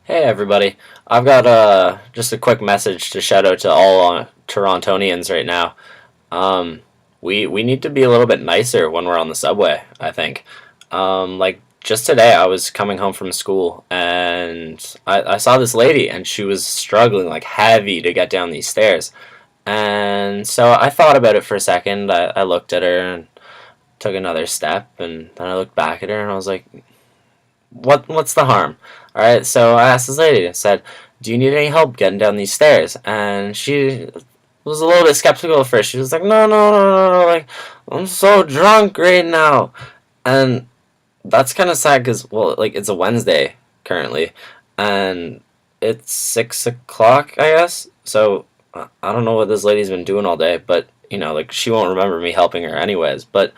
Hey everybody, I've got just a quick message to shout out to all Torontonians right now. Um, we need to be a little bit nicer when we're on the subway, I think. Like just today, I was coming home from school and I saw this lady and she was struggling like heavy to get down these stairs. And so I thought about it for a second. I looked at her and took another step, and then I looked back at her and I was like, what's the harm? All right, so I asked this lady. I said, "Do you need any help getting down these stairs?" And she was a little bit skeptical at first. She was like, "No, no, no, no, no! Like, I'm so drunk right now," and that's kind of sad because, well, like it's a Wednesday currently, and it's 6 o'clock, I guess. So I don't know what this lady's been doing all day, but like she won't remember me helping her anyways. But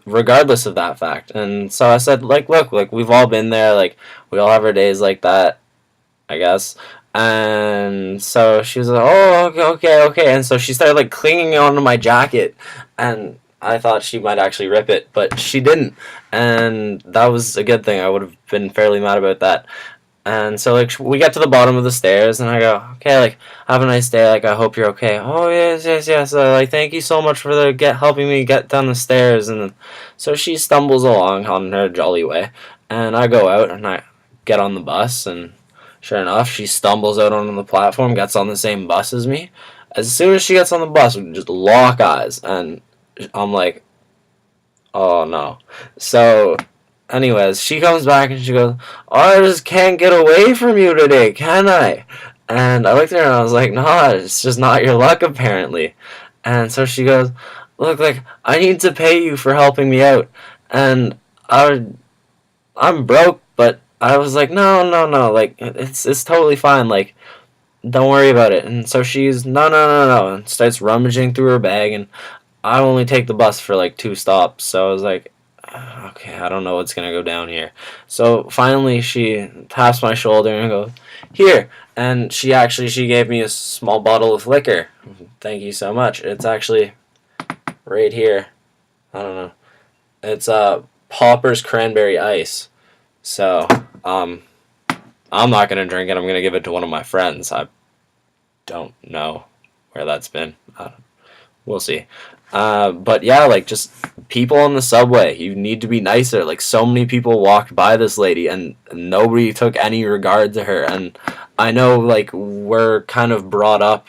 regardless of that fact, and so I said, like, look, like we've all been there, like we all have our days like that, I guess. And so she was like, "Oh, okay, okay, okay." And so she started like clinging onto my jacket, and I thought she might actually rip it, but she didn't, and that was a good thing. I would have been fairly mad about that. And so like we get to the bottom of the stairs, and I go, "Okay, like have a nice day. Like I hope you're okay." "Oh yes, yes, yes. Like thank you so much for the get helping me get down the stairs." And then, so she stumbles along on her jolly way, and I go out and I get on the bus, and sure enough, she stumbles out onto the platform, gets on the same bus as me. As soon as she gets on the bus, we just lock eyes, and I'm like, "Oh no!" So anyways, she comes back and she goes, "Oh, I just can't get away from you today, can I?" And I looked at her and I was like, "No, it's just not your luck apparently." And so she goes, "Look, like I need to pay you for helping me out." And I, I'm broke, but I was like, "No, no, no, like it's totally fine. Like don't worry about it." And so she's no, no, no, no, and starts rummaging through her bag, and I only take the bus for like 2 stops. So I was like, okay, I don't know what's gonna go down here. So finally, she taps my shoulder and goes, "Here." And she gave me a small bottle of liquor. Thank you so much. It's actually right here. I don't know. It's Popper's cranberry ice. So um, I'm not gonna drink it. I'm gonna give it to one of my friends. I don't know where that's been. We'll see. But yeah, like just people on the subway, you need to be nicer. Like so many people walked by this lady and nobody took any regard to her. And I know like we're kind of brought up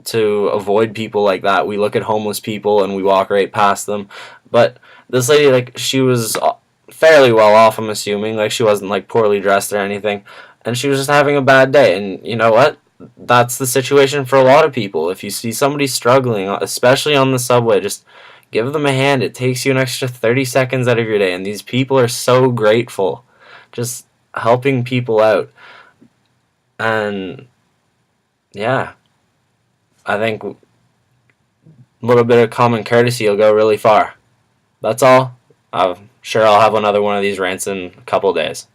to avoid people like that. We look at homeless people and we walk right past them. But this lady, like she was fairly well off, I'm assuming. Like she wasn't like poorly dressed or anything. And she was just having a bad day. And you know what? That's the situation for a lot of people. If you see somebody struggling, especially on the subway, just give them a hand. It takes you an extra 30 seconds out of your day, and these people are so grateful. Just helping people out. And yeah, I think a little bit of common courtesy will go really far. That's all. I'm sure I'll have another one of these rants in a couple days.